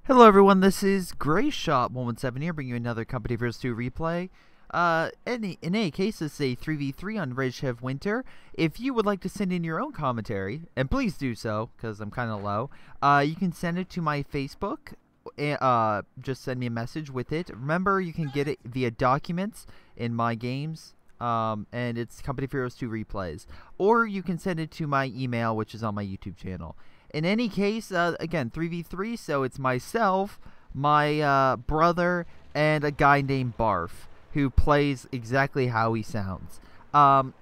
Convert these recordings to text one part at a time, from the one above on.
Hello everyone, this is Greyshot117 here, bringing you another Company vs. 2 replay. In any case, this is a 3v3 on Rzhev Winter. If you would like to send in your own commentary, and please do so, because I'm kind of low, you can send it to my Facebook. Just send me a message with it. Remember, you can get it via documents in my games, and it's Company vs. 2 replays. Or you can send it to my email, which is on my YouTube channel. In any case, again, 3v3, so it's myself, my brother, and a guy named Barf, who plays exactly how he sounds.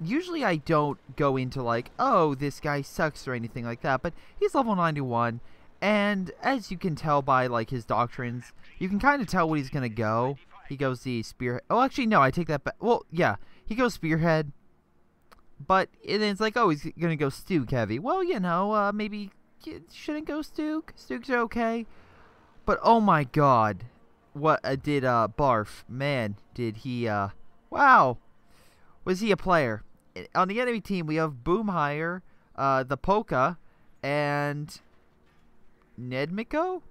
Usually I don't go into like, oh, this guy sucks or anything like that, but he's level 91, and as you can tell by like his doctrines, you can kind of tell what he's going to go. He goes the spearhead. Oh, actually, no, I take that back. Well, yeah, he goes spearhead, but it's like, oh, he's going to go Stook heavy. Well, you know, maybe you shouldn't go Stook. Stooks are okay. But oh my god. What did Barf? Man, did he wow. Was he a player? On the enemy team we have Boomhire, the Polka, and Nedmicro?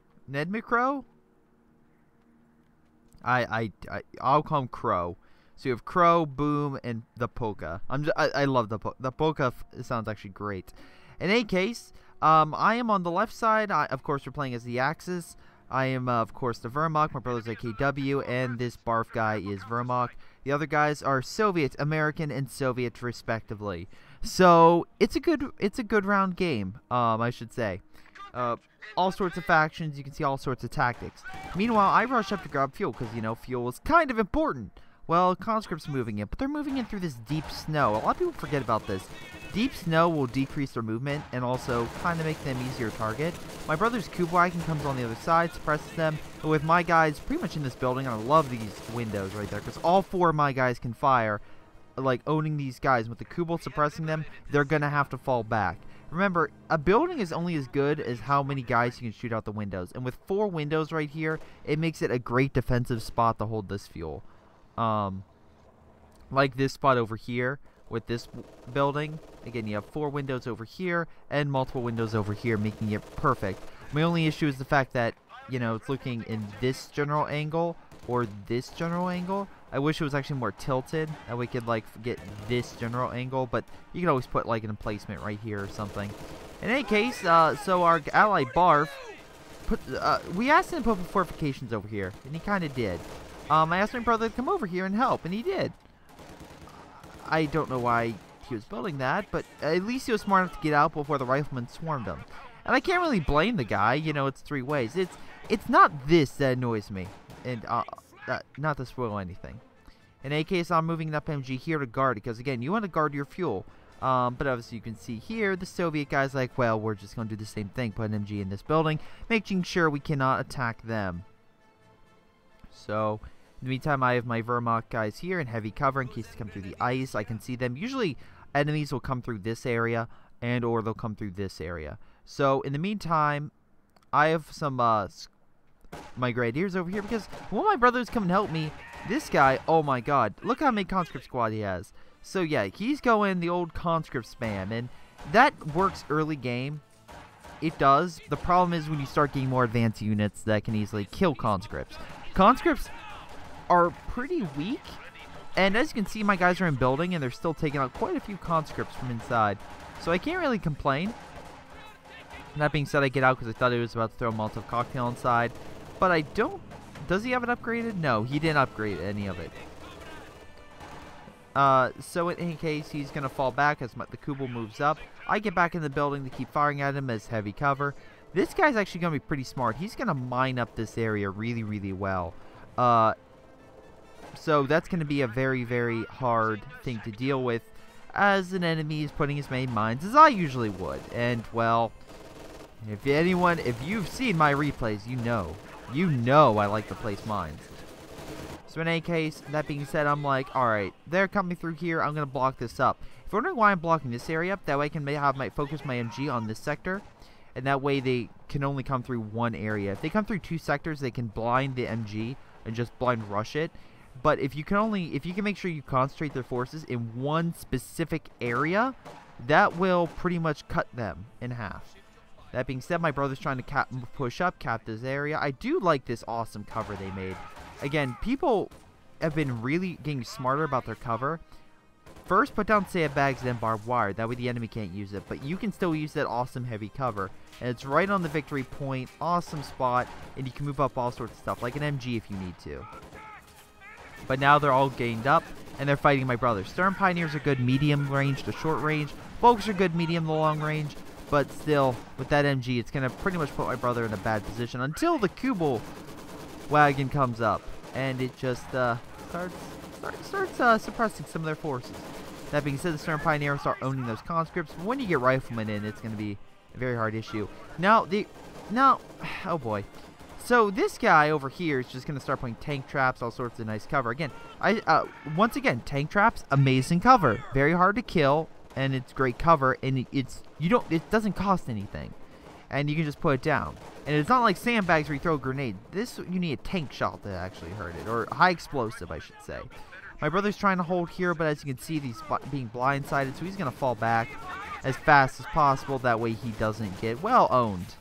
I'll call him Crow. So you have Crow, Boom, and the Polka. I love the Polka. The Polka sounds actually great. In any case, I am on the left side. Of course, we're playing as the Axis. I am, of course, the Wehrmacht. My brother's a KW, and this Barf guy is Wehrmacht. The other guys are Soviet, American, and Soviet, respectively. So it's a good round game. I should say. All sorts of factions. You can see all sorts of tactics. Meanwhile, I rush up to grab fuel because you know fuel is kind of important. Well, conscripts moving in, but they're moving in through this deep snow. A lot of people forget about this. Deep snow will decrease their movement and also kind of make them easier to target. My brother's Kubwagon comes on the other side, suppresses them. And with my guys pretty much in this building, I love these windows right there because all four of my guys can fire, like owning these guys. With the Kubel suppressing them, they're going to have to fall back. Remember, a building is only as good as how many guys you can shoot out the windows. And with 4 windows right here, it makes it a great defensive spot to hold this fuel. Like this spot over here with this building. Again, you have 4 windows over here and multiple windows over here, making it perfect. My only issue is the fact that, you know, it's looking in this general angle or this general angle. I wish it was actually more tilted and we could like get this general angle, but you can always put like an emplacement right here or something. In any case, so our ally Barf we asked him to put fortifications over here, and he kind of did. I asked my brother to come over here and help, and he did. I don't know why he was building that, but at least he was smart enough to get out before the riflemen swarmed him. And I can't really blame the guy. You know, it's 3 ways. It's not this that annoys me, and not to spoil anything. In any case, I'm moving an MG here to guard, because again, you want to guard your fuel. But obviously you can see here, the Soviet guy's like, well, we're just going to do the same thing, put an MG in this building, making sure we cannot attack them. So, in the meantime, I have my Wehrmacht guys here in heavy cover in case they come through the ice. I can see them. Usually, enemies will come through this area, and or they'll come through this area. So, in the meantime, I have some, my grenadiers over here, because when my brothers come and help me, this guy, oh my god, look how many conscript squad he has. So yeah, he's going the old conscript spam, and that works early game. It does. The problem is when you start getting more advanced units that can easily kill conscripts. Conscripts are pretty weak, and as you can see, my guys are in building, and they're still taking out quite a few conscripts from inside. So I can't really complain. That being said, I get out because I thought he was about to throw a Molotov cocktail inside, but I don't. Does he have it upgraded? No, he didn't upgrade any of it. So in any case, he's going to fall back as the Kubel moves up. I get back in the building to keep firing at him as heavy cover. This guy's actually going to be pretty smart. He's going to mine up this area really, really well. So that's going to be a very, very hard thing to deal with as an enemy is putting as many mines as I usually would. And, well, if you've seen my replays, you know I like to place mines. So in any case, that being said, I'm like, alright, they're coming through here, I'm going to block this up. If you're wondering why I'm blocking this area up, that way I can focus my MG on this sector, and that way they can only come through one area. If they come through 2 sectors, they can blind the MG and just blind rush it. But if you can make sure you concentrate their forces in one specific area, that will pretty much cut them in half. That being said, my brother's trying to push up, cap this area. I do like this awesome cover they made. Again, people have been really getting smarter about their cover. First, put down sandbags, then barbed wire. That way the enemy can't use it. But you can still use that awesome heavy cover. And it's right on the victory point. Awesome spot. And you can move up all sorts of stuff, like an MG if you need to. But now they're all gained up, and they're fighting my brother. Stern Pioneers are good medium range to short range. Folks are good medium to long range. But still, with that MG, it's going to pretty much put my brother in a bad position until the Kubel wagon comes up. And it just starts suppressing some of their forces. That being said, the Stern Pioneers start owning those conscripts. But when you get riflemen in, it's going to be a very hard issue. Now, oh boy. So this guy over here is just going to start putting tank traps, all sorts of nice cover. Again, once again, tank traps, amazing cover. Very hard to kill. And it's great cover, and it doesn't cost anything, and you can just put it down. And it's not like sandbags where you throw a grenade. This, you need a tank shot to actually hurt it, or high explosive, I should say. My brother's trying to hold here, but as you can see, he's being blindsided, so he's gonna fall back as fast as possible. That way, he doesn't get well owned.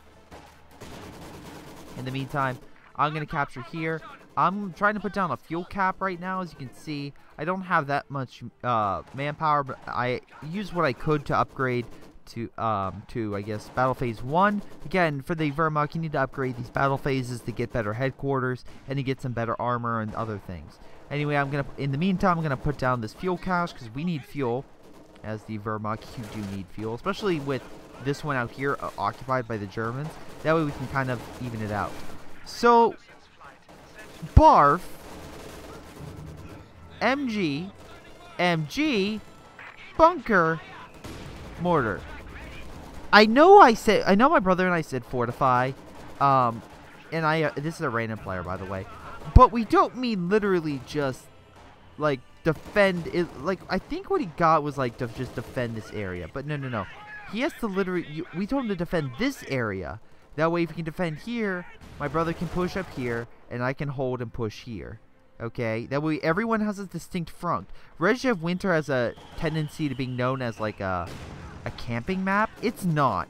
In the meantime, I'm gonna capture here. I'm trying to put down a fuel cap right now, as you can see. I don't have that much manpower, but I used what I could to upgrade to I guess, Battle Phase 1. Again, for the Wehrmacht, you need to upgrade these battle phases to get better headquarters and to get some better armor and other things. Anyway, in the meantime, I'm going to put down this fuel cache, because we need fuel. As the Wehrmacht, you do need fuel, especially with this one out here occupied by the Germans. That way we can kind of even it out. So, Barf, MG, bunker, mortar. I know my brother and I said fortify, and this is a random player, by the way, but we don't mean literally just like defend it. Like, I think what he got was like to just defend this area, but no. He has to literally. We told him to defend this area. That way, if he can defend here, my brother can push up here, and I can hold and push here. Okay? That way, everyone has a distinct front. Rzhev Winter has a tendency to being known as, like, a camping map. It's not.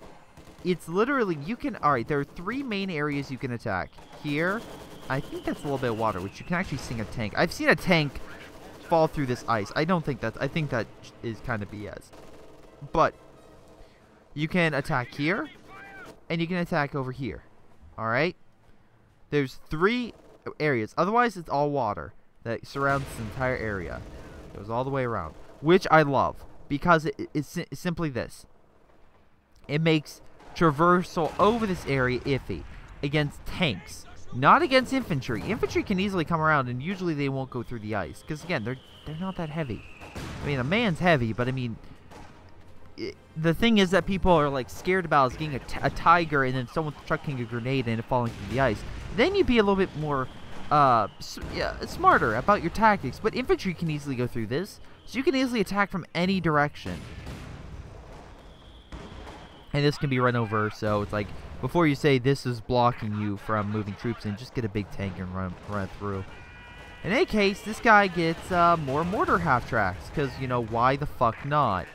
It's literally, you can... Alright, there are 3 main areas you can attack. Here, I think that's a little bit of water, which you can actually sink a tank. I've seen a tank fall through this ice. I think that is kind of BS. But, you can attack here, and you can attack over here. Alright? There's 3 areas. Otherwise, it's all water that surrounds this entire area. It goes all the way around. Which I love. Because it's simply this. It makes traversal over this area iffy. Against tanks. Not against infantry. Infantry can easily come around, and usually they won't go through the ice. Because, again, they're not that heavy. I mean, a man's heavy, but I mean... the thing is that people are like scared about is getting a tiger and then someone chucking a grenade and it falling through the ice. Then you'd be a little bit more smarter about your tactics. But infantry can easily go through this, so you can easily attack from any direction. And this can be run over, so it's like before you say this is blocking you from moving troops in, just get a big tank and run through. In any case, this guy gets more mortar half tracks because, you know, why the fuck not?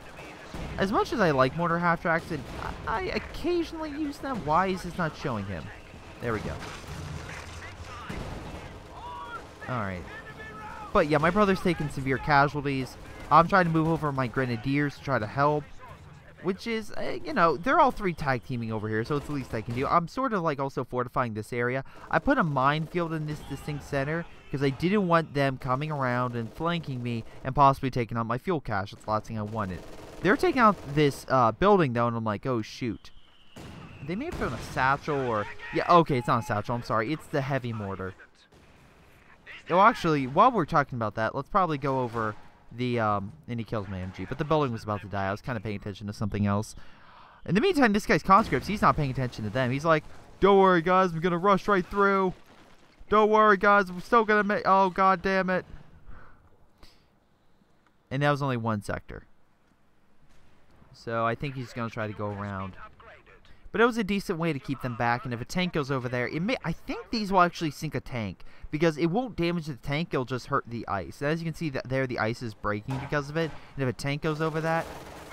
As much as I like mortar half-tracks, and I occasionally use them, why is this not showing him? There we go. Alright. But yeah, my brother's taking severe casualties. I'm trying to move over my grenadiers to try to help. Which is, you know, they're all 3 tag teaming over here, so it's the least I can do. I'm sort of like also fortifying this area. I put a minefield in this distinct center because I didn't want them coming around and flanking me and possibly taking out my fuel cache. That's the last thing I wanted. They're taking out this building, though, and I'm like, oh, shoot. They may have thrown a satchel or... Yeah, okay, it's not a satchel. I'm sorry. It's the heavy mortar. Oh, actually, while we're talking about that, let's probably go over the... and he kills my MG. But the building was about to die. I was kind of paying attention to something else. In the meantime, this guy's conscripts, he's not paying attention to them. He's like, don't worry, guys. I'm going to rush right through. Don't worry, guys. I'm still going to make... Oh, god damn it. And that was only 1 sector. So I think he's going to try to go around. But it was a decent way to keep them back. And if a tank goes over there, I think these will actually sink a tank. Because it won't damage the tank, it'll just hurt the ice. And as you can see, there the ice is breaking because of it. And if a tank goes over that,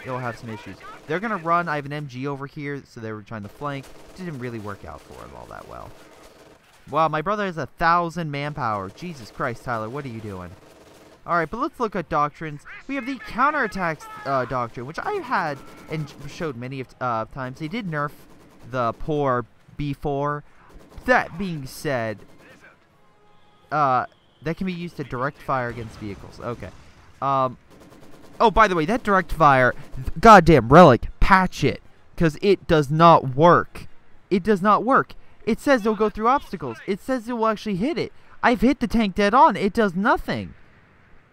it'll have some issues. They're going to run. I have an MG over here, so they were trying to flank. Didn't really work out for it all that well. Wow, my brother has 1,000 manpower. Jesus Christ, Tyler, what are you doing? Alright, but let's look at doctrines. We have the counterattacks doctrine, which I've had and showed many times. They did nerf the poor B4. That being said, that can be used to direct fire against vehicles. Okay. Oh, by the way, that direct fire, goddamn relic, patch it, because it does not work. It does not work. It says it'll go through obstacles. It says it will actually hit it. I've hit the tank dead on. It does nothing.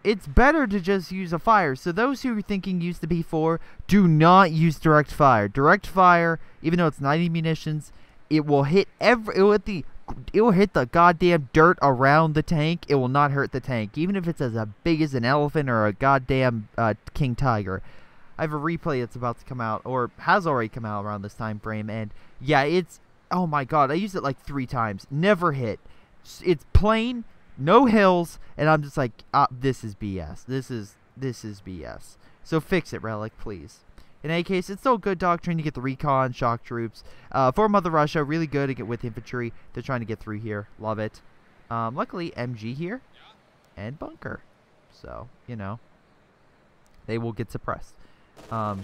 It's better to just use a fire. So those who are thinking use the B4, do not use direct fire. Direct fire, even though it's 90 munitions, it will hit it will hit the goddamn dirt around the tank. It will not hurt the tank, even if it's as big as an elephant or a goddamn king tiger. I have a replay that's about to come out, or has already come out around this time frame, and yeah, it's, oh my god, I used it like 3 times. Never hit. It's plain, no hills, and I'm just like, this is BS. This is BS. So fix it, Relic, please. In any case, it's still good doctrine. You get the recon, shock troops. For Mother Russia, really good to get with infantry. They're trying to get through here. Love it. Luckily, MG here and bunker. So, you know, they will get suppressed. So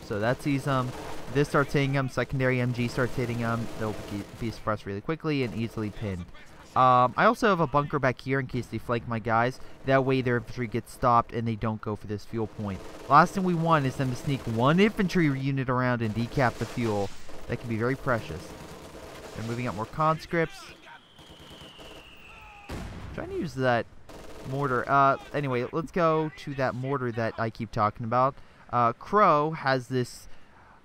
that sees them. This starts hitting them. Secondary MG starts hitting them. They'll be suppressed really quickly and easily pinned. I also have a bunker back here in case they flank my guys. That way their infantry gets stopped and they don't go for this fuel point. Last thing we want is them to sneak one infantry unit around and decap the fuel. That can be very precious. They're moving out more conscripts. Trying to use that mortar. Anyway, let's go to that mortar that I keep talking about. Crow has this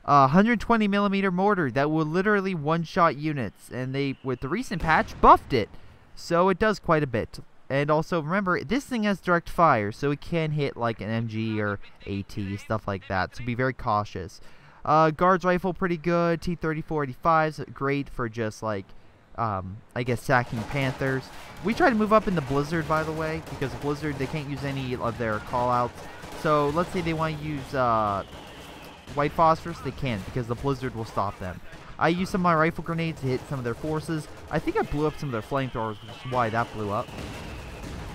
120 millimeter mortar that will literally one-shot units, and they, with the recent patch, buffed it, so it does quite a bit. And also remember, this thing has direct fire, so it can hit like an MG or AT, stuff like that, so be very cautious. Guards rifle pretty good. T-34-85s great for just like I guess sacking Panthers. We try to move up in the Blizzard, by the way, because Blizzard, they can't use any of their callouts. So let's say they want to use White Phosphorus, they can't, because the Blizzard will stop them. I used some of my rifle grenades to hit some of their forces. I think I blew up some of their flamethrowers, which is why that blew up.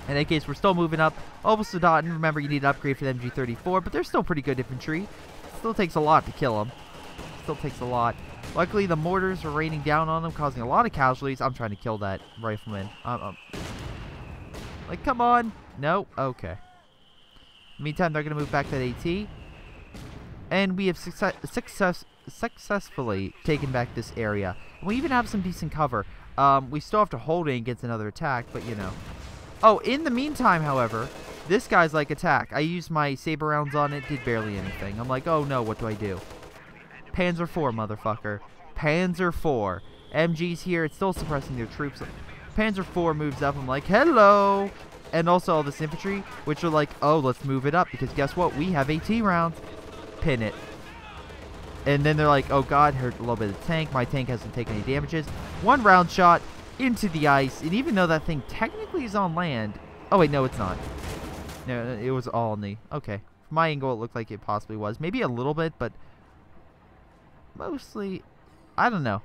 In any case, we're still moving up. Almost forgotten. Remember, you need to upgrade for the MG34, but they're still pretty good infantry. Still takes a lot to kill them. Still takes a lot. Luckily, the mortars are raining down on them, causing a lot of casualties. I'm trying to kill that rifleman. Like, come on. No? Okay. Meantime, they're going to move back to the AT. And we have successfully taken back this area. And we even have some decent cover. We still have to hold it against another attack, but you know. Oh, in the meantime, however, this guy's like attack. I used my saber rounds on it, did barely anything. I'm like, oh no, what do I do? Panzer IV, motherfucker. Panzer IV. MG's here, it's still suppressing their troops. Panzer IV moves up, I'm like, hello! And also all this infantry, which are like, oh, let's move it up, because guess what? We have AT rounds. Pin it. And then they're like, oh god, hurt a little bit of the tank. My tank hasn't taken any damages. One round shot into the ice. And even though that thing technically is on land. Oh wait, no, it's not. No, it was all in the... Okay. From my angle, it looked like it possibly was. Maybe a little bit, but... mostly... I don't know.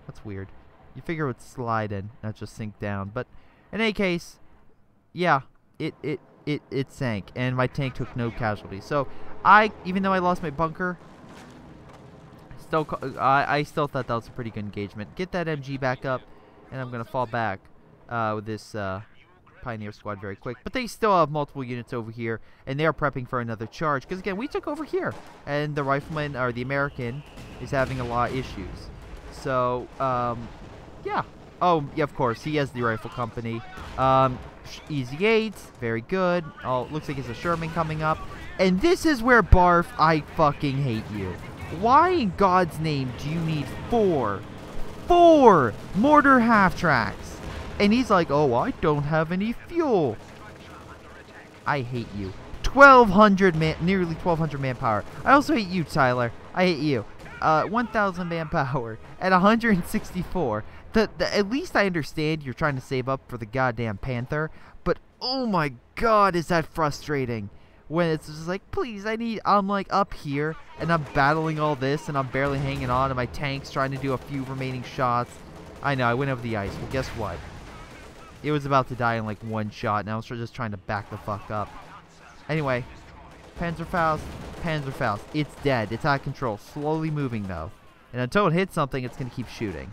That's weird. You figure it would slide in, not just sink down. But in any case, yeah, it sank, and my tank took no casualties. So even though I lost my bunker, I still thought that was a pretty good engagement. Get that MG back up, and I'm gonna fall back with this Pioneer squad very quick. But they still have multiple units over here, and they are prepping for another charge. Because again, we took over here, and the rifleman, or the American, is having a lot of issues. So yeah. Oh yeah, of course he has the rifle company. Easy 8, very good. Oh, looks like it's a Sherman coming up. And this is where Barf, I fucking hate you. Why in God's name do you need 4 mortar half-tracks? And he's like, oh, I don't have any fuel. I hate you. 1,200 nearly 1,200 manpower. I also hate you, Tyler. I hate you. 1,000 manpower at 164. At least I understand you're trying to save up for the goddamn Panther, but oh my god, is that frustrating. when it's just like, please, I'm like up here, and I'm battling all this, and I'm barely hanging on, and my tank's trying to do a few remaining shots. I know, I went over the ice. Well, guess what? It was about to die in like one shot, and I was just trying to back the fuck up. Anyway, Panzerfaust. It's dead. It's out of control. Slowly moving, though. And until it hits something, it's going to keep shooting.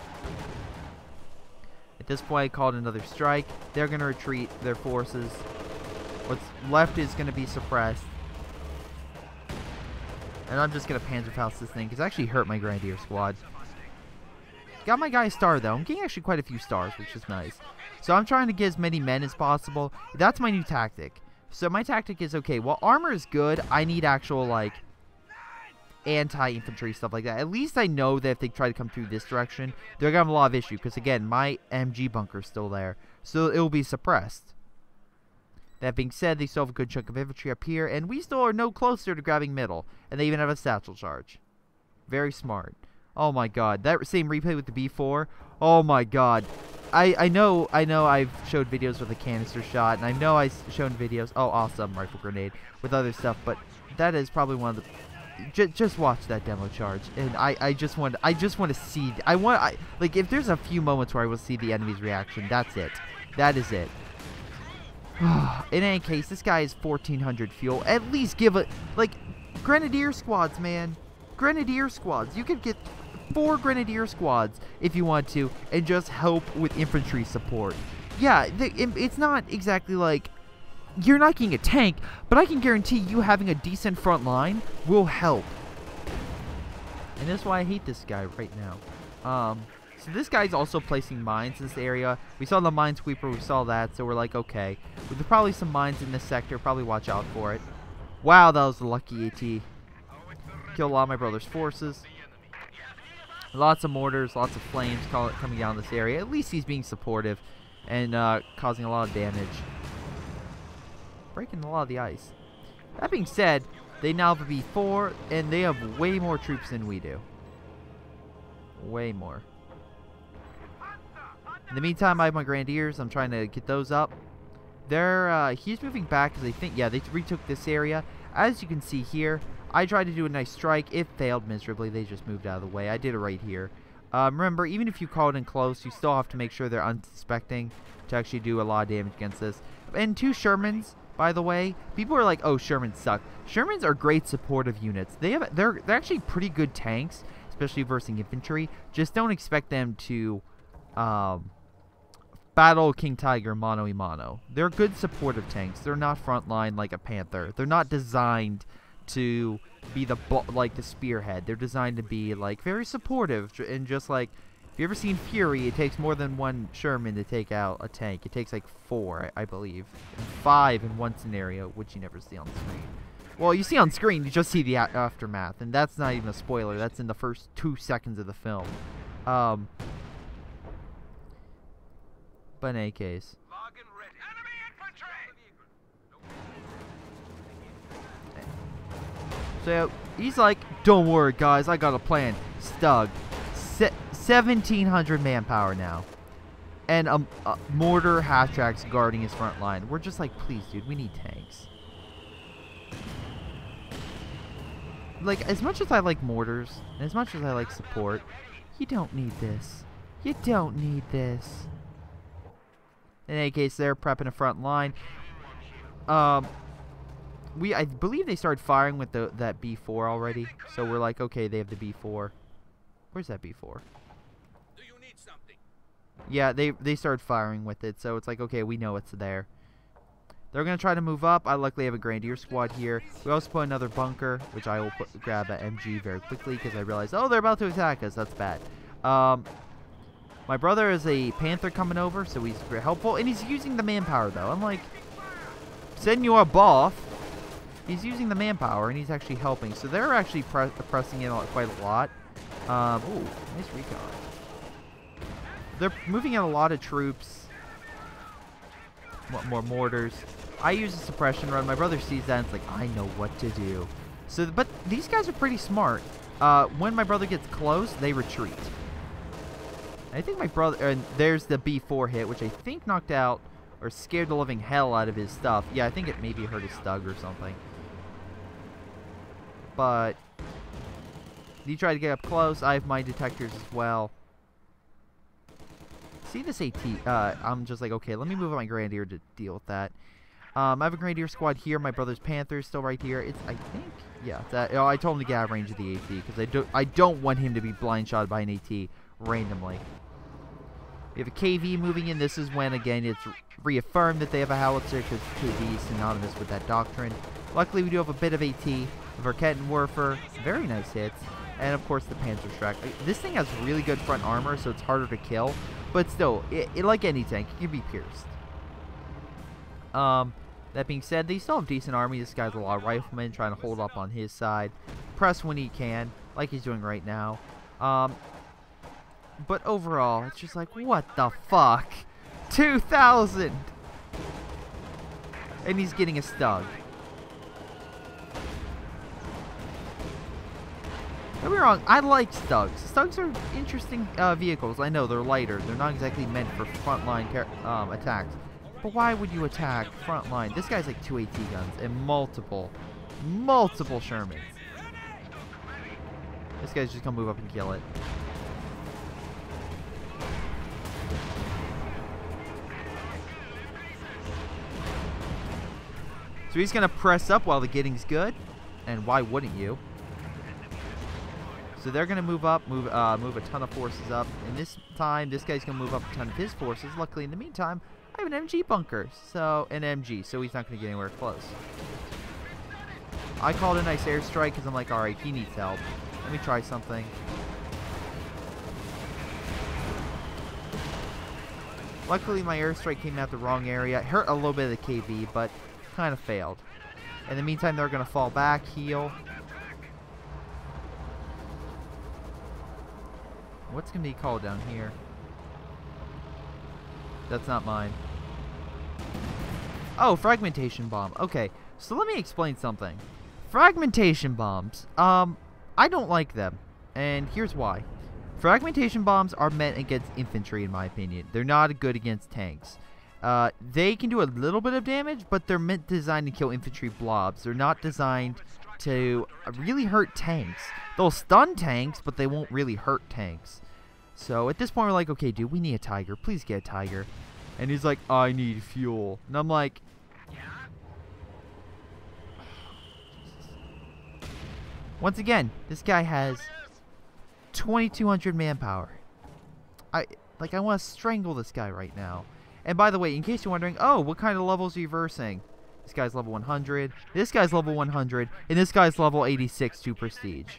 At this point, I called another strike. They're going to retreat their forces. What's left is going to be suppressed. And I'm just going to Panzerfaust this thing, because it actually hurt my Grenadier squad. Got my guy a star, though. I'm getting actually quite a few stars, which is nice. So I'm trying to get as many men as possible. That's my new tactic. So my tactic is, okay, while armor is good, I need actual, like, anti-infantry stuff like that. At least I know that if they try to come through this direction, they're going to have a lot of issue. Because, again, my MG bunker is still there. So it will be suppressed. That being said, they still have a good chunk of infantry up here. And we still are no closer to grabbing middle. And they even have a satchel charge. Very smart. Oh my god. That same replay with the B4. Oh my god. I know I've showed videos with a canister shot, and I know I've shown videos, oh awesome, rifle grenade, with other stuff, but that is probably one of the, just watch that demo charge, and I just want to see, like, if there's a few moments where I will see the enemy's reaction, that's it. That is it. In any case, this guy is 1400 fuel. At least give it, like, Grenadier squads, man. Grenadier squads. You could get 4 Grenadier squads if you want to, and just help with infantry support. Yeah, it's not exactly like you're not getting a tank, but I can guarantee you having a decent front line will help. And that's why I hate this guy right now. So this guy's also placing mines in this area. We saw the minesweeper, we saw that, so we're like, okay. There's probably some mines in this sector, probably watch out for it. Wow, that was a lucky AT. Killed a lot of my brother's forces. Lots of mortars, lots of flames coming down this area. At least he's being supportive and causing a lot of damage. Breaking a lot of the ice. That being said, they now have a B4, and they have way more troops than we do. Way more. In the meantime, I have my Grenadiers. I'm trying to get those up. He's moving back because they think, yeah, they retook this area. As you can see here, I tried to do a nice strike. It failed miserably. They just moved out of the way. I did it right here. Remember, even if you call it in close, you still have to make sure they're unsuspecting to actually do a lot of damage against this. And 2 Shermans, by the way. People are like, oh, Shermans suck. Shermans are great supportive units. They're actually pretty good tanks, especially versus infantry. Just don't expect them to battle King Tiger mano a mano. They're good supportive tanks. They're not frontline like a Panther. They're not designed to be the spearhead. They're designed to be like very supportive, and just like, if you ever seen Fury, it takes more than 1 Sherman to take out a tank. It takes like 4, I believe, and 5 in one scenario, which you never see on screen. Well, you see on screen, you just see the aftermath, and that's not even a spoiler. That's in the first 2 seconds of the film. But in any case, so he's like, don't worry guys, I got a plan. Stug. 1,700 manpower now. And a mortar half-tracks guarding his front line. We're just like, please dude, we need tanks. Like, as much as I like mortars, and as much as I like support, you don't need this. You don't need this. In any case, they're prepping a front line. I believe they started firing with that B4 already. So we're like, okay, they have the B4. Where's that B4? Do you need something? Yeah, they started firing with it. So it's like, okay, we know it's there. They're going to try to move up. I luckily have a Grenadier squad here. We also put another bunker, which I will grab at MG very quickly because I realized, oh, they're about to attack us. That's bad. My brother is a Panther coming over, so he's very helpful. And he's using the manpower, though. I'm like, Senor Barf. He's using the manpower, and he's actually helping. So they're actually pressing in quite a lot. Ooh, nice recon. They're moving in a lot of troops. More mortars. I use a suppression run. My brother sees that and it's like, I know what to do. So, but these guys are pretty smart. When my brother gets close, they retreat. I think my brother, and there's the B4 hit, which I think knocked out or scared the living hell out of his stuff. Yeah, I think it maybe hurt his stug or something. but he tried to get up close. I have mine detectors as well. See this AT? I'm just like, okay, let me move my Grenadier to deal with that. I have a Grenadier squad here. My brother's Panther's still right here. It's, I think, yeah. Oh, I told him to get out of range of the AT because I don't want him to be blind shot by an AT randomly. We have a KV moving in. This is when, again, it's reaffirmed that they have a howitzer because KV is synonymous with that doctrine. Luckily, we do have a bit of AT. Verkettenwerfer, very nice hits. And, of course, the Panzerschreck. This thing has really good front armor, so it's harder to kill. But still, like any tank, it can be pierced. That being said, they still have decent army. This guy's a lot of riflemen trying to hold up on his side. Press when he can, like he's doing right now. But overall, it's just like, what the fuck? 2,000! And he's getting a Stug. Don't be wrong, I like Stugs. Stugs are interesting vehicles. I know, they're lighter. They're not exactly meant for frontline attacks. But why would you attack frontline? This guy's like 2 AT guns and multiple Shermans. This guy's just gonna move up and kill it. So he's gonna press up while the getting's good. And why wouldn't you? So they're going to move up, move a ton of forces up. And this time, this guy's going to move up a ton of his forces. Luckily, in the meantime, I have an MG bunker. So, an MG. So he's not going to get anywhere close. I called a nice airstrike because I'm like, alright, he needs help. Let me try something. Luckily, my airstrike came out the wrong area. It hurt a little bit of the KV, but kind of failed. In the meantime, they're going to fall back, heal. What's going to be called down here? That's not mine. Oh, fragmentation bomb. Okay, so let me explain something. Fragmentation bombs, I don't like them. And here's why. Fragmentation bombs are meant against infantry, in my opinion. They're not good against tanks. They can do a little bit of damage, but they're designed to kill infantry blobs. They're not designed to really hurt tanks. They'll stun tanks, but they won't really hurt tanks. So at this point, we're like, okay, dude, we need a Tiger. Please get a Tiger. And he's like, I need fuel. And I'm like, once again, this guy has 2,200 manpower. I want to strangle this guy right now. And by the way, in case you're wondering, oh, what kind of levels are you versing? This guy's level 100. This guy's level 100. And this guy's level 86 to Prestige.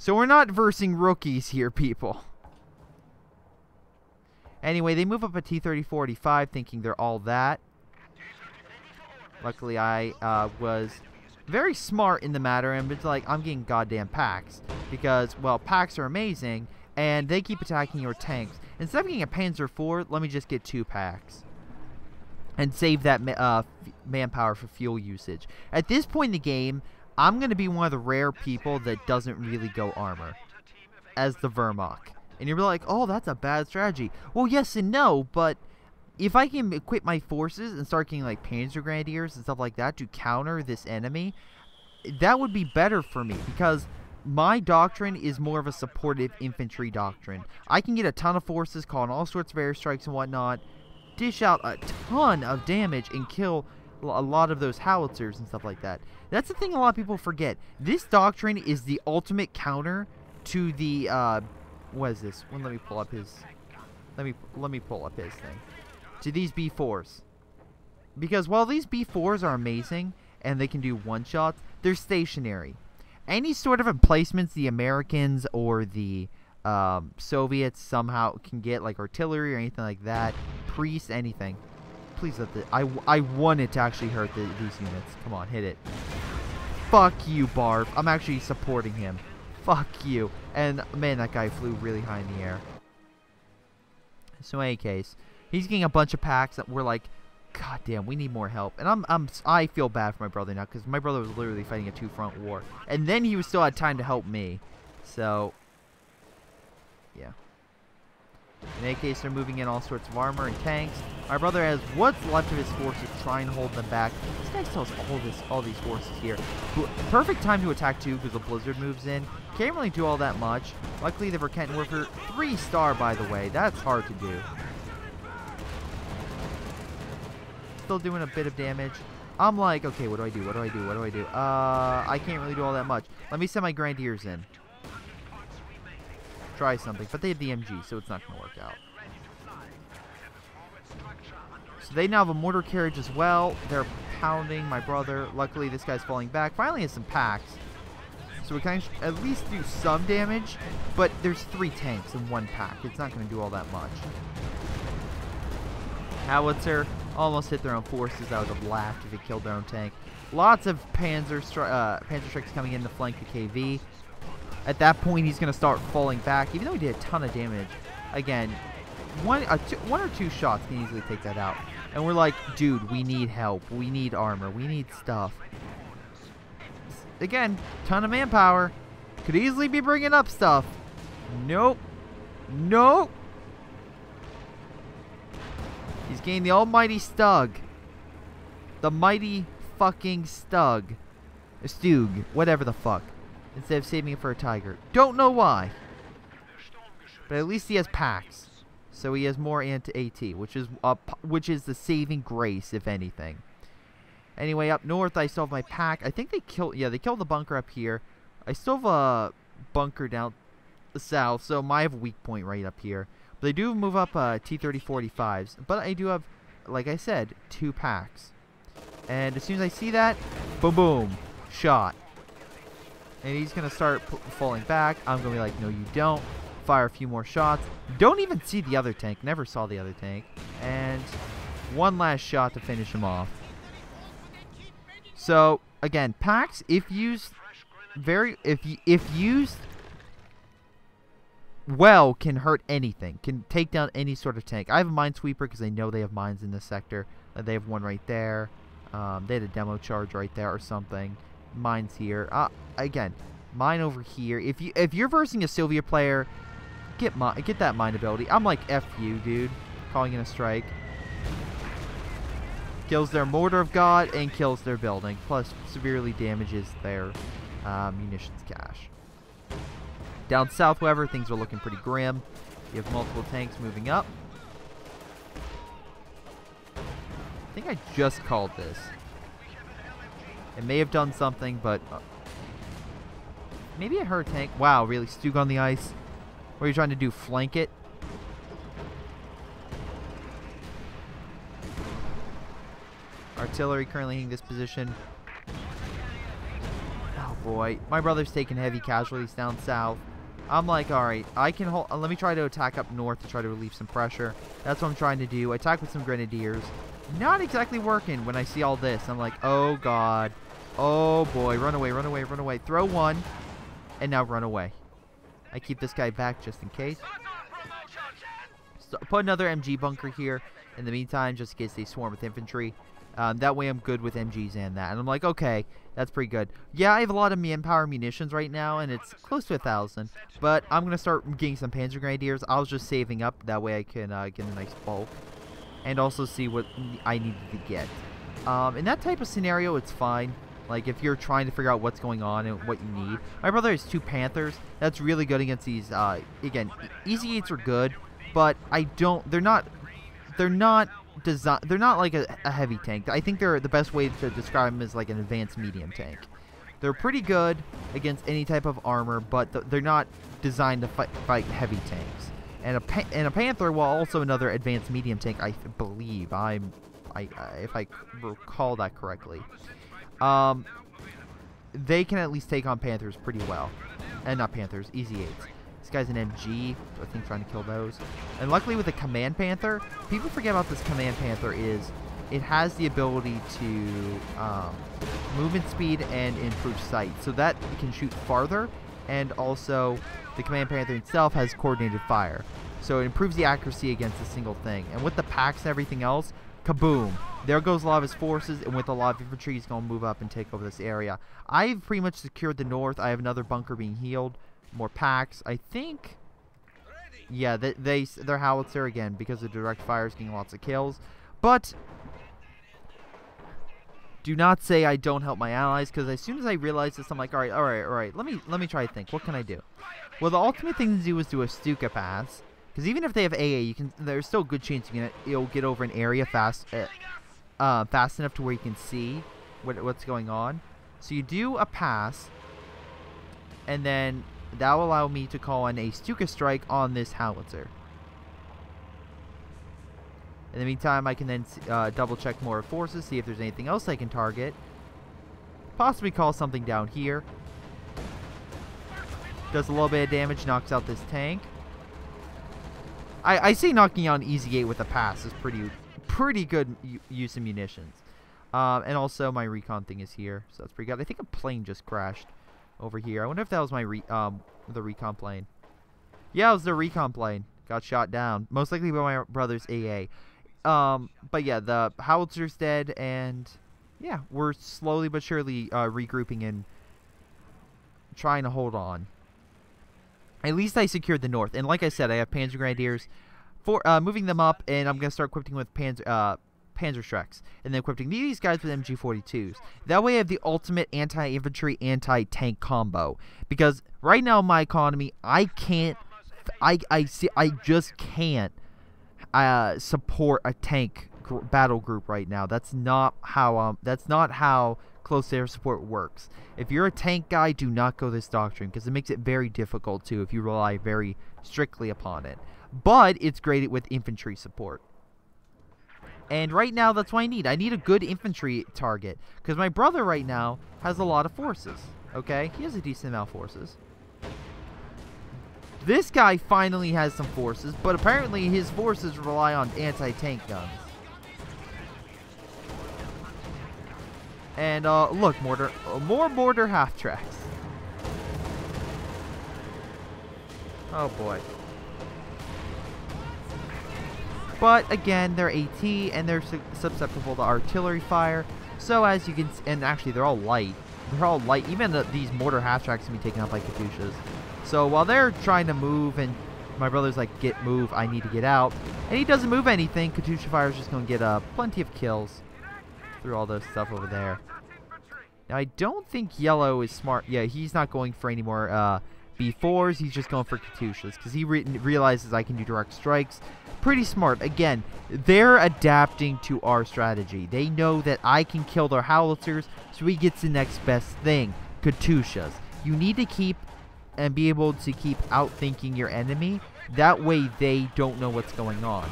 So we're not versing rookies here, people. Anyway, they move up a T-30-45 thinking they're all that. Luckily, I was very smart in the matter, and it's like, I'm getting goddamn packs. Because, well, packs are amazing, and they keep attacking your tanks. Instead of getting a Panzer IV, let me just get 2 packs. And save that manpower for fuel usage. At this point in the game, I'm going to be one of the rare people that doesn't really go armor. As the Wehrmacht. And you're like, oh, that's a bad strategy. Well, yes and no, but if I can equip my forces and start getting like Panzer Grenadiers and stuff like that to counter this enemy, that would be better for me because my doctrine is more of a supportive infantry doctrine. I can get a ton of forces, call in all sorts of airstrikes and whatnot, dish out a ton of damage and kill a lot of those howitzers and stuff like that. That's the thing a lot of people forget. This doctrine is the ultimate counter to the what is this? Well, let me pull up his let me pull up his thing. To these B4s. Because while these B4s are amazing and they can do one-shots, they're stationary. Any sort of emplacements the Americans or the Soviets somehow can get, like artillery or anything like that, priests, anything. Please let the... I want it to actually hurt these units. Come on, hit it. Fuck you, Barf. I'm actually supporting him. Fuck you. And, man, that guy flew really high in the air. So, in any case, he's getting a bunch of packs that we're like, God damn, we need more help. And I feel bad for my brother now, because my brother was literally fighting a 2-front war. And then he still had time to help me. So, yeah. In any case, they're moving in all sorts of armor and tanks. My brother has what's left of his forces to try and hold them back. This guy still has all these forces here. Perfect time to attack too, because the blizzard moves in. Can't really do all that much. Luckily, the Verkenton Warfare 3-star, by the way. That's hard to do. Still doing a bit of damage. I'm like, okay, what do I do? What do I do? What do I do? I can't really do all that much. Let me send my Grenadiers in. Try something. But they have the MG, so it's not going to work out. So they now have a mortar carriage as well. They're pounding my brother. Luckily, this guy's falling back. Finally has some packs. So we can at least do some damage. But there's 3 tanks in 1 pack. It's not going to do all that much. Howitzer almost hit their own forces. I would have laughed if it killed their own tank. Lots of Panzer Strikes coming in to flank the KV. At that point, he's going to start falling back, even though he did a ton of damage. Again, one or two shots can easily take that out. And we're like, dude, we need help. We need armor. We need stuff. Again, ton of manpower. Could easily be bringing up stuff. Nope. Nope. He's getting the almighty Stug. The mighty fucking Stug. Stug. Whatever the fuck. Instead of saving it for a Tiger. Don't know why. But at least he has packs. So he has more anti-AT, which is the saving grace, if anything. Anyway, up north, I still have my pack. I think they killed the bunker up here. I still have a bunker down the south, so I have a weak point right up here. But they do move up T-30-45s. But I do have, like I said, 2 packs. And as soon as I see that, boom, boom, shot. And he's going to start falling back. I'm going to be like, no, you don't. Fire a few more shots. Don't even see the other tank. Never saw the other tank. And one last shot to finish him off. So, again, packs, if used well, can hurt anything. Can take down any sort of tank. I have a minesweeper because I know they have mines in this sector. They have one right there. They had a demo charge right there or something. Mines here. Again, mine over here. If you're versing a Sylvia player, get that mine ability. I'm like, F you, dude. Calling in a strike. Kills their Mortar of God and kills their building. Plus, severely damages their munitions cache. Down south, however, things are looking pretty grim. You have multiple tanks moving up. I think I just called this. It may have done something, but maybe I heard a tank. Wow, really? Stug on the ice? What are you trying to do? Flank it? Artillery currently hitting this position. Oh boy, my brother's taking heavy casualties down south. I'm like, alright, I can hold. Let me try to attack up north to try to relieve some pressure. That's what I'm trying to do. Attack with some Grenadiers. Not exactly working when I see all this. I'm like, oh god. Oh boy, run away, run away, run away. Throw one, and now run away. I keep this guy back just in case. So put another MG bunker here in the meantime, just in case they swarm with infantry. That way I'm good with MGs and that. And I'm like, okay, that's pretty good. Yeah, I have a lot of manpower munitions right now, and it's close to 1,000. But I'm going to start getting some Panzer Grenadiers. I was just saving up. That way I can get a nice bulk. And also see what I needed to get. In that type of scenario, it's fine. Like, if you're trying to figure out what's going on and what you need. My brother has 2 Panthers. That's really good against these, again, Easy 8s are good. But they're not like a heavy tank. I think they're the best way to describe them is like an advanced medium tank. They're pretty good against any type of armor, but they're not designed to fight heavy tanks. And a Panther, well, also another advanced medium tank, I believe. If I recall that correctly. They can at least take on Panthers pretty well. And not Panthers, Easy 8s. This guy's an MG, I think, trying to kill those. And luckily with the Command Panther, people forget about this Command Panther is it has the ability to movement speed and improve sight. So that it can shoot farther, and also the Command Panther itself has coordinated fire. So it improves the accuracy against a single thing. And with the packs and everything else, kaboom. There goes a lot of his forces, and with a lot of infantry, he's going to move up and take over this area. I've pretty much secured the north. I have another bunker being healed. More packs. I think yeah, their howitzer, again, because of direct fire, is getting lots of kills. But do not say I don't help my allies, because as soon as I realize this, I'm like, all right, let me try to think. What can I do? Well, the ultimate thing to do is do a Stuka pass, because even if they have AA, there's still a good chance you'll get over an area fast enough to where you can see what's going on. So you do a pass, and then that will allow me to call in a Stuka strike on this howitzer. In the meantime, I can then double check more forces, see if there's anything else I can target. Possibly call something down here. Does a little bit of damage, knocks out this tank. I say knocking out an easy 8 with a pass is pretty good use of munitions. And also my recon thing is here, so that's pretty good. I think a plane just crashed over here. I wonder if that was my the recon plane. Yeah, it was the recon plane. Got shot down, most likely by my brother's AA. But yeah, the howitzer's dead, and yeah, we're slowly but surely regrouping and trying to hold on. At least I secured the north, and like I said, I have Panzer Grenadiers for moving them up, and I'm gonna start equipping with Panzer Shreks, and then equipping these guys with MG42s. That way I have the ultimate anti-infantry, anti-tank combo. Because right now in my economy, I just can't support a tank battle group right now. That's not how close air support works. If you're a tank guy, do not go this doctrine, because it makes it very difficult too if you rely very strictly upon it. But it's great with infantry support. And right now, that's what I need. I need a good infantry target, because my brother right now has a lot of forces. Okay? He has a decent amount of forces. This guy finally has some forces, but apparently his forces rely on anti-tank guns. And, look, more mortar half-tracks. Oh, boy. But, again, they're AT, and they're susceptible to artillery fire. So, as you can see, and actually, they're all light. They're all light. Even these mortar half-tracks can be taken out by Katyushas. So, while they're trying to move, and my brother's like, move, I need to get out. And he doesn't move anything. Katyusha fire is just going to get plenty of kills through all this stuff over there. Now, I don't think yellow is smart. Yeah, he's not going for any more B4s. He's just going for Katyushas, because he realizes I can do direct strikes. Pretty smart. Again, they're adapting to our strategy. They know that I can kill their howitzers, so he gets the next best thing, Katyushas. You need to keep and be able to keep outthinking your enemy. That way they don't know what's going on.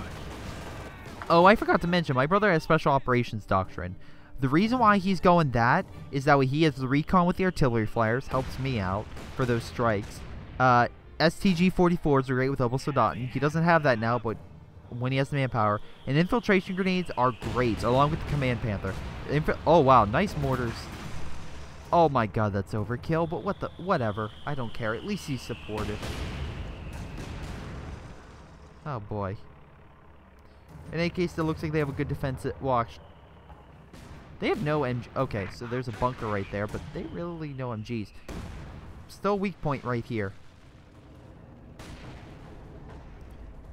Oh, I forgot to mention, my brother has Special Operations Doctrine. The reason why he's going that is that way he has the recon with the artillery flares, helps me out for those strikes. STG-44s are great with Obosodatin. He doesn't have that now, but when he has the manpower. And infiltration grenades are great, along with the Command Panther. Oh, wow, nice mortars. Oh my god, that's overkill, but whatever. I don't care. At least he's supportive. Oh boy. In any case, it looks like they have a good defensive watch. They have no MG. Okay, so there's a bunker right there, but they really no MGs. Still weak point right here.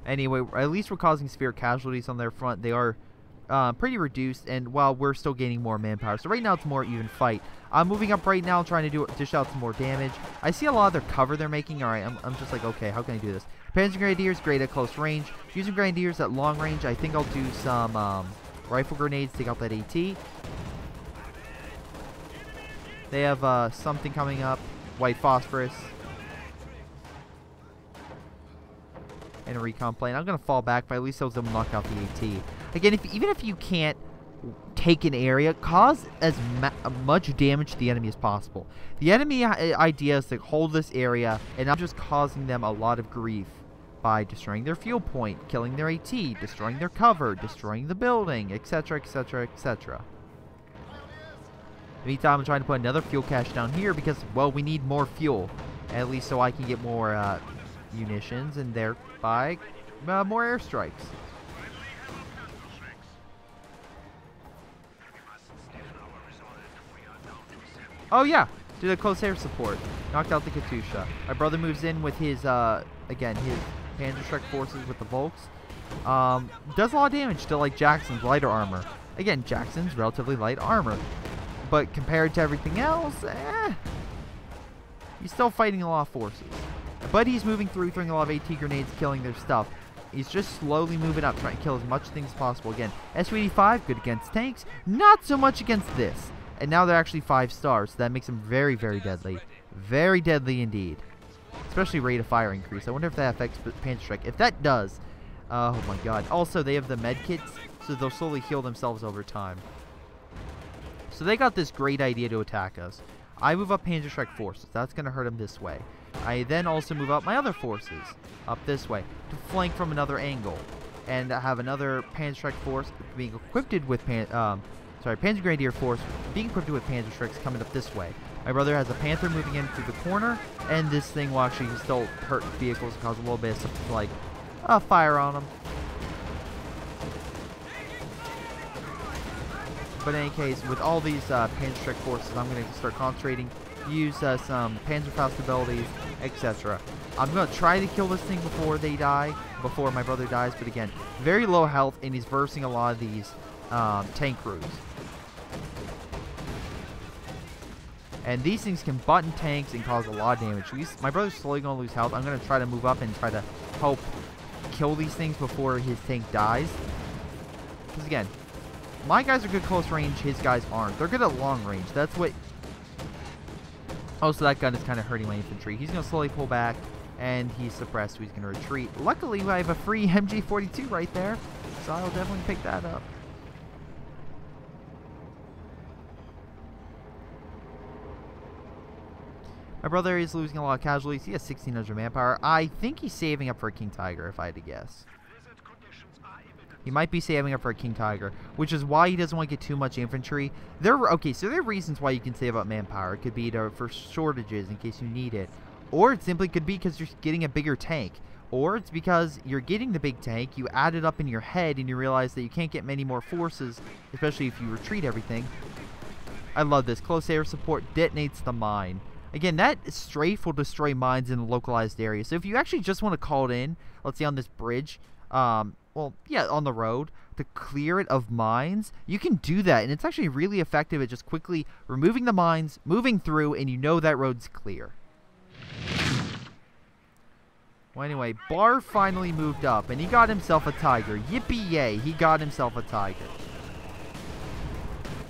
Anyway, at least we're causing severe casualties on their front. They are pretty reduced, and while we're still gaining more manpower. So right now it's a more even fight. I'm moving up right now, trying to dish out some more damage. I see a lot of their cover they're making. Alright, I'm just like, okay, how can I do this? Panzer Grenadiers, great at close range. Using Grenadiers at long range, I think I'll do some rifle grenades to take out that AT. They have something coming up. White phosphorus. And a recon plane. I'm going to fall back, but at least I was able to knock out the AT. Again, even if you can't take an area, cause as much damage to the enemy as possible. The enemy idea is to hold this area, and I'm just causing them a lot of grief by destroying their fuel point, killing their AT, destroying their cover, destroying the building, etc., etc., etc. In the meantime, I'm trying to put another fuel cache down here because, well, we need more fuel. At least so I can get more munitions and thereby more airstrikes. Oh yeah, did a close air support. Knocked out the Katyusha. My brother moves in with his, again, his Panzerschreck forces with the Volks. Does a lot of damage to like Jackson's lighter armor. Again, Jackson's relatively light armor, but compared to everything else, he's still fighting a lot of forces. But he's moving through, throwing a lot of AT grenades, killing their stuff. He's just slowly moving up, trying to kill as much things as possible. Again, SU-85, good against tanks, not so much against this. And now they're actually 5 stars, so that makes them very, very deadly. Very deadly indeed. Especially rate of fire increase. I wonder if that affects Panzerschreck. If that does, oh my god. Also, they have the med kits, so they'll slowly heal themselves over time. So they got this great idea to attack us. I move up Panzerschreck forces. That's going to hurt them this way. I then also move up my other forces up this way to flank from another angle. And I have another Panzerschreck force being equipped with Panzer Grenadier force being equipped with Panzerschrecks coming up this way. My brother has a Panther moving in through the corner, and this thing will actually still hurt vehicles and cause a little bit of like fire on them. But in any case, with all these Panzerschreck forces, I'm going to start concentrating, use some Panzerfaust abilities, etc. I'm going to try to kill this thing before they die, before my brother dies, but again, very low health, and he's versing a lot of these tank crews. And these things can button tanks and cause a lot of damage. My brother's slowly going to lose health. I'm going to try to move up and try to help kill these things before his tank dies. Because again, my guys are good close range, his guys aren't. They're good at long range. That's what... Oh, so that gun is kind of hurting my infantry. He's going to slowly pull back, and he's suppressed, so he's going to retreat. Luckily, I have a free MG42 right there, so I'll definitely pick that up. My brother is losing a lot of casualties. He has 1,600 manpower. I think he's saving up for a King Tiger, if I had to guess. He might be saving up for a King Tiger, which is why he doesn't want to get too much infantry. Okay, so there are reasons why you can save up manpower. It could be for shortages in case you need it. Or it simply could be because you're getting a bigger tank. Or it's because you're getting the big tank, you add it up in your head, and you realize that you can't get many more forces, especially if you retreat everything. I love this. Close air support detonates the mine. Again, that strafe will destroy mines in a localized area. So if you actually just want to call it in, let's say on this bridge, well, yeah, on the road, to clear it of mines, you can do that. And it's actually really effective at just quickly removing the mines, moving through, and you know that road's clear. Well, anyway, Barf finally moved up, and he got himself a Tiger. Yippee-yay, he got himself a Tiger.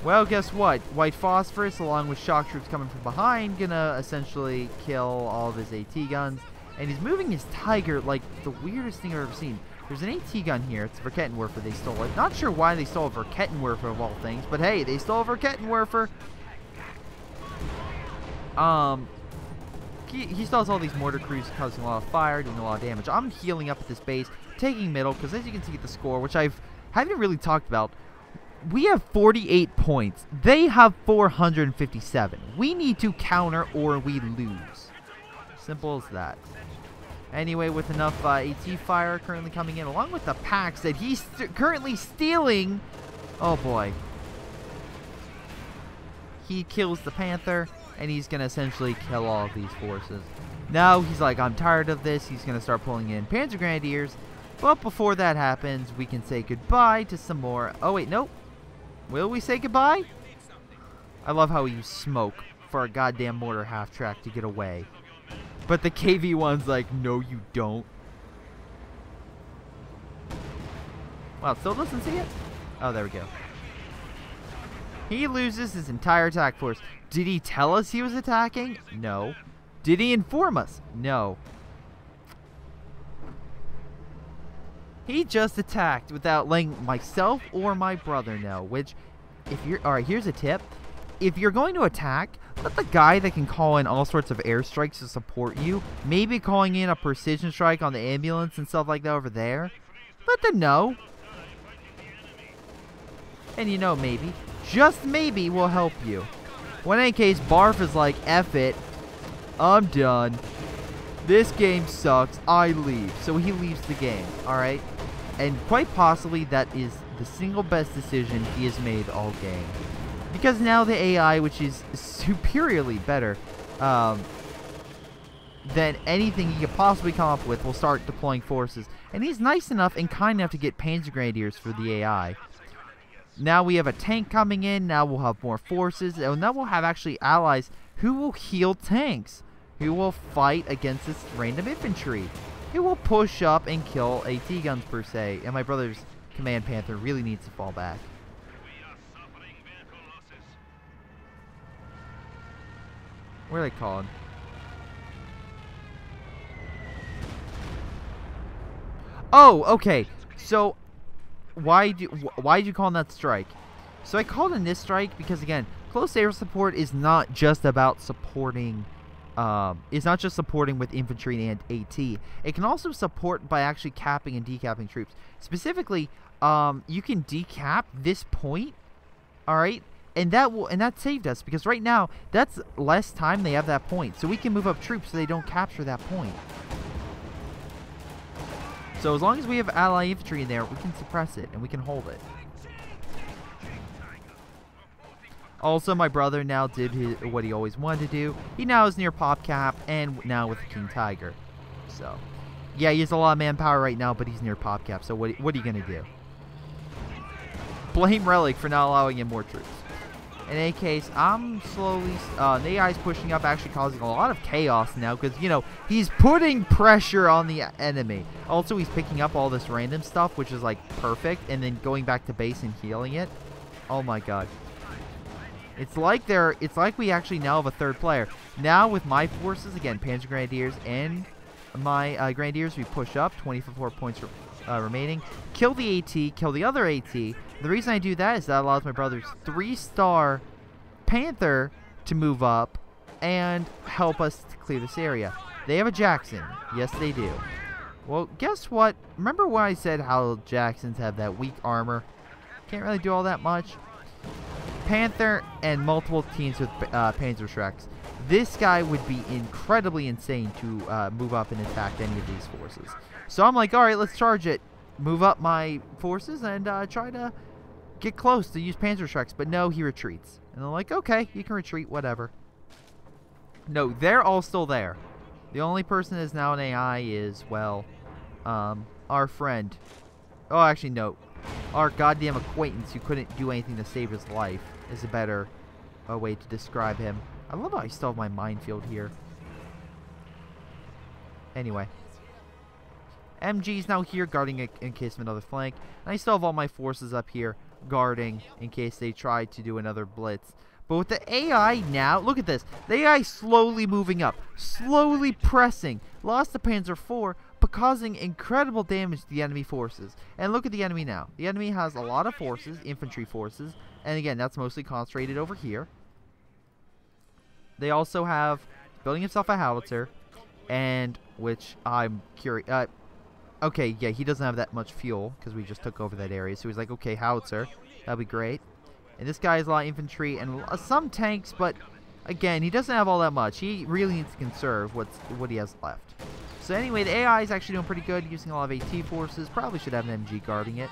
Well, guess what? White Phosphorus, along with shock troops coming from behind, gonna essentially kill all of his AT guns. And he's moving his Tiger like the weirdest thing I've ever seen. There's an AT gun here. It's a Verkettenwerfer. They stole it. Not sure why they stole a Verkettenwerfer of all things, but hey, they stole a Verkettenwerfer. He still has all these mortar crews causing a lot of fire, doing a lot of damage. I'm healing up at this base, taking middle, because as you can see at the score, which I haven't really talked about, we have 48 points. They have 457. We need to counter or we lose. Simple as that. Anyway, with enough AT fire currently coming in, along with the packs that he's currently stealing. Oh boy. He kills the Panther, and he's going to essentially kill all of these forces. Now he's like, I'm tired of this. He's going to start pulling in Panzer Grenadiers. But before that happens, we can say goodbye to some more. Oh wait, nope. Will we say goodbye? I love how you smoke for a goddamn mortar half-track to get away. But the KV-1's like, no you don't. Wow, still doesn't see it? Oh, there we go. He loses his entire attack force. Did he tell us he was attacking? No. Did he inform us? No. He just attacked without letting myself or my brother know, which, if you're... Alright, here's a tip. If you're going to attack, let the guy that can call in all sorts of airstrikes to support you, maybe calling in a precision strike on the ambulance and stuff like that over there, let them know. And you know, maybe, just maybe, will help you. Well, in any case, Barf is like, F it, I'm done. This game sucks, I leave. So he leaves the game, alright? And quite possibly that is the single best decision he has made all game. Because now the AI, which is superiorly better, then anything he could possibly come up with will start deploying forces. And he's nice enough and kind enough to get Panzer Grenadiers for the AI. Now we have a tank coming in. Now we'll have more forces. And now we'll have actually allies who will heal tanks, who will fight against this random infantry, who will push up and kill AT guns per se. And my brother's Command Panther really needs to fall back. What are they called? Oh, okay. So, why'd you call in that strike? So I called in this strike because, again, close air support is not just about supporting. It's not just supporting with infantry and AT. It can also support by actually capping and decapping troops. Specifically, you can decap this point. All right. And that saved us because right now that's less time they have that point, so we can move up troops so they don't capture that point. So as long as we have ally infantry in there, we can suppress it and we can hold it. Also, my brother now did what he always wanted to do. He now is near Pop Cap and now with the King Tiger. So yeah, he has a lot of manpower right now, but he's near Pop Cap. So what are you gonna do? Blame Relic for not allowing him more troops. In any case, I'm slowly, the AI's pushing up, actually causing a lot of chaos now, because, you know, he's putting pressure on the enemy. Also, he's picking up all this random stuff, which is, like, perfect, and then going back to base and healing it. Oh my god. It's like we actually now have a third player. Now, with my forces, again, Panzer Grenadiers and my Grenadiers, we push up, 24 points remaining. Kill the AT, kill the other AT. The reason I do that is that allows my brother's 3-star Panther to move up and help us to clear this area. They have a Jackson. Yes, they do. Well, guess what? Remember when I said how Jacksons have that weak armor? Can't really do all that much. Panther and multiple teams with Panzer Shreks. This guy would be incredibly insane to move up and attack any of these forces. So I'm like, alright, let's charge it. Move up my forces and try to get close to use Panzer Shreks. But no, he retreats. And I'm like, okay, you can retreat, whatever. No, they're all still there. The only person that is now an AI is, well, our friend. Oh, actually, no. Our goddamn acquaintance who couldn't do anything to save his life is a better way to describe him. I love how I still have my minefield here. Anyway. MG's now here guarding in case of another flank. And I still have all my forces up here guarding in case they try to do another blitz. But with the AI now, look at this. The AI slowly moving up. Slowly pressing. Lost the Panzer IV, but causing incredible damage to the enemy forces. And look at the enemy now. The enemy has a lot of forces, infantry forces. And again, that's mostly concentrated over here. They also have building himself a howitzer. And which I'm curious. Okay, yeah, he doesn't have that much fuel because we just took over that area. So he's like, okay, howitzer. That'll be great. And this guy has a lot of infantry and some tanks, but again, he doesn't have all that much. He really needs to conserve what he has left. So anyway, the AI is actually doing pretty good, using a lot of AT forces. Probably should have an MG guarding it,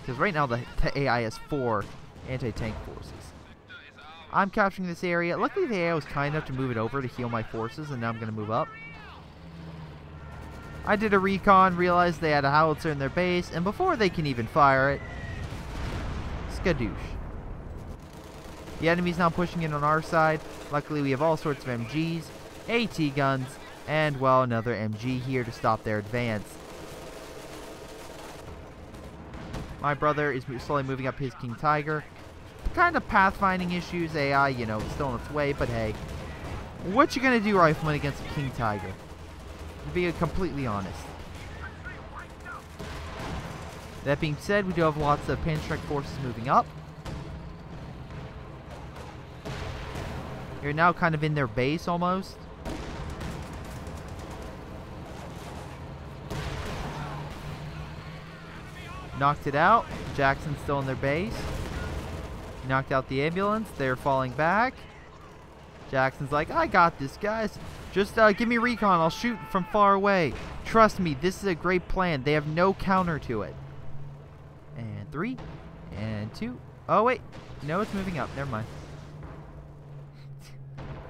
because right now the AI has 4 anti-tank forces. I'm capturing this area. Luckily, the AI was kind enough to move it over to heal my forces, and now I'm going to move up. I did a recon, realized they had a howitzer in their base, and before they can even fire it, skadoosh. The enemy's now pushing in on our side. Luckily, we have all sorts of MGs, AT guns, and, well, another MG here to stop their advance. My brother is slowly moving up his King Tiger. Kind of pathfinding issues. AI, you know, still on its way, but hey. What you gonna do, Rifleman, against a King Tiger? To be completely honest. That being said, we do have lots of Panzer forces moving up. You're now kind of in their base almost. Knocked it out. Jackson's still in their base. Knocked out the ambulance. They're falling back. Jackson's like, I got this, guys. Just give me recon. I'll shoot from far away. Trust me, this is a great plan. They have no counter to it. And 3. And 2. Oh, wait. No, it's moving up. Never mind.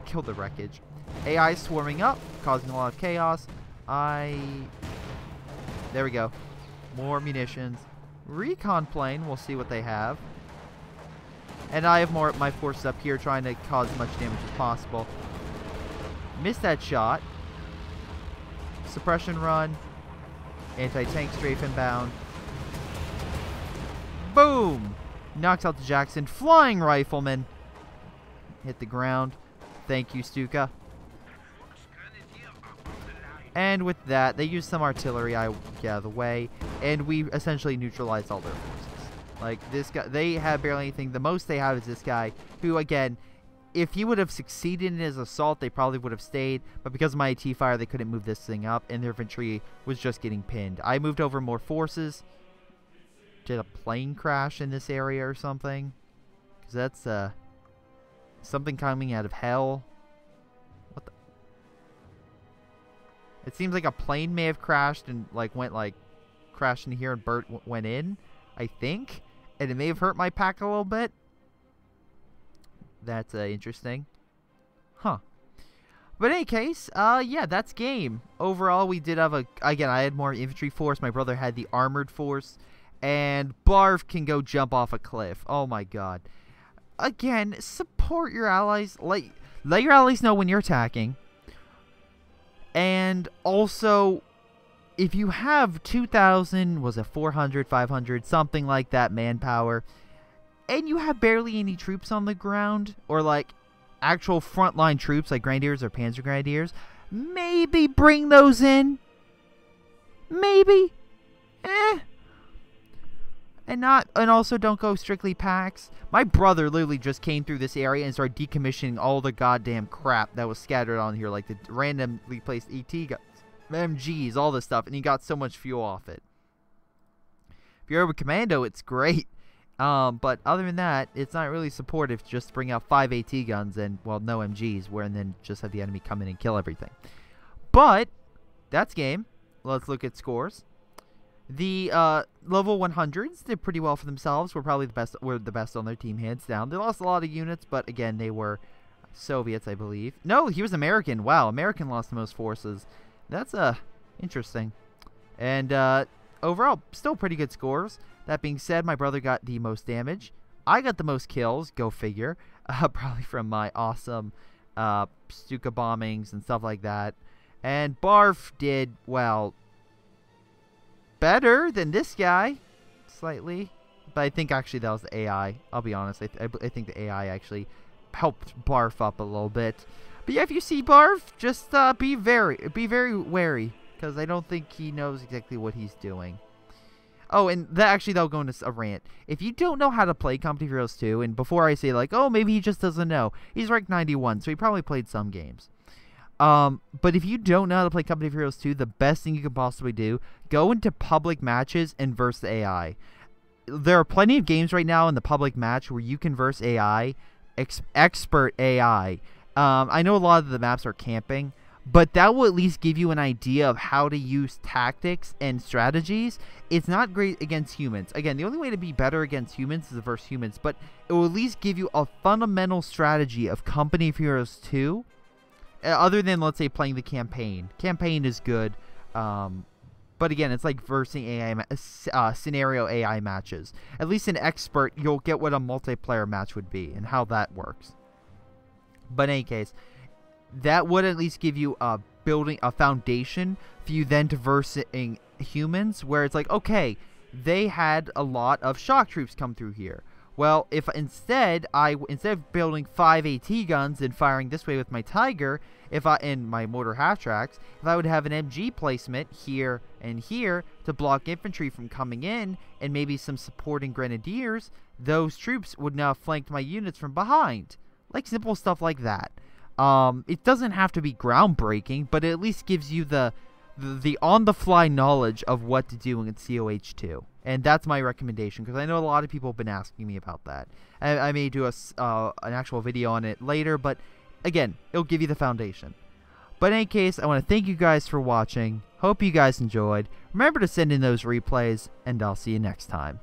Kill the wreckage. AI is swarming up, causing a lot of chaos. There we go. More munitions. Recon plane, we'll see what they have. And I have more my forces up here trying to cause as much damage as possible. Missed that shot. Suppression run. Anti-tank strafe inbound. Boom! Knocks out the Jackson. Flying rifleman. Hit the ground. Thank you, Stuka. And with that, they used some artillery out of the way, and we essentially neutralized all their forces. Like, this guy, they have barely anything. The most they have is this guy, who, again, if he would have succeeded in his assault, they probably would have stayed, but because of my AT fire, they couldn't move this thing up, and their infantry was just getting pinned. I moved over more forces. Did a plane crash in this area or something? Because that's, something coming out of hell. What the? It seems like a plane may have crashed and crashed in here and Bert went in, I think. And it may have hurt my pack a little bit. That's interesting. Huh. But in any case, yeah, that's game. Overall, we did have again, I had more infantry force. My brother had the armored force. And Barf can go jump off a cliff. Oh my god. Again, support your allies. Let your allies know when you're attacking. And also, if you have 2,000, was it 400, 500, something like that manpower, and you have barely any troops on the ground, or like actual frontline troops like Grenadiers or Panzer Grenadiers, maybe bring those in. Maybe. And also don't go strictly packs. My brother literally just came through this area and started decommissioning all the goddamn crap that was scattered on here, like the randomly placed ET guns, MGs, all this stuff, and he got so much fuel off it. If you're over commando, it's great. But other than that, it's not really supportive to just bring out 5 AT guns and, well, no MGs, and then just have the enemy come in and kill everything. But that's game. Let's look at scores. The level 100s did pretty well for themselves. Were probably the best on their team, hands down. They lost a lot of units, but again, they were Soviets, I believe. No, he was American. Wow, American lost the most forces. That's interesting. And overall, still pretty good scores. That being said, my brother got the most damage. I got the most kills. Go figure. Probably from my awesome Stuka bombings and stuff like that. And Barf did, well, better than this guy, slightly, but I think actually that was the AI. I'll be honest, I think the AI actually helped Barf up a little bit. But yeah, if you see Barf, just be very wary, because I don't think he knows exactly what he's doing. Oh, and that'll go into a rant. If you don't know how to play Company of Heroes 2, and before I say like, oh, maybe he just doesn't know, he's ranked 91, so he probably played some games. But if you don't know how to play Company of Heroes 2, the best thing you can possibly do, go into public matches and verse the AI. There are plenty of games right now in the public match where you can verse AI, expert AI. I know a lot of the maps are camping, but that will at least give you an idea of how to use tactics and strategies. It's not great against humans. Again, the only way to be better against humans is to verse humans, but it will at least give you a fundamental strategy of Company of Heroes 2. Other than, let's say, playing the campaign. Campaign is good. But again, it's like versing AI, scenario AI matches. At least an expert, you'll get what a multiplayer match would be and how that works. But in any case, that would at least give you a foundation for you then to versing humans, where it's like, okay, they had a lot of shock troops come through here. Well, if instead of building 5 AT guns and firing this way with my Tiger, in my mortar half tracks, if I would have an MG placement here and here to block infantry from coming in, and maybe some supporting grenadiers, those troops would now have flanked my units from behind. Like simple stuff like that. It doesn't have to be groundbreaking, but it at least gives you the on-the-fly knowledge of what to do in COH2. And that's my recommendation, because I know a lot of people have been asking me about that. I may do an actual video on it later, but again, it'll give you the foundation. But in any case, I want to thank you guys for watching. Hope you guys enjoyed. Remember to send in those replays, and I'll see you next time.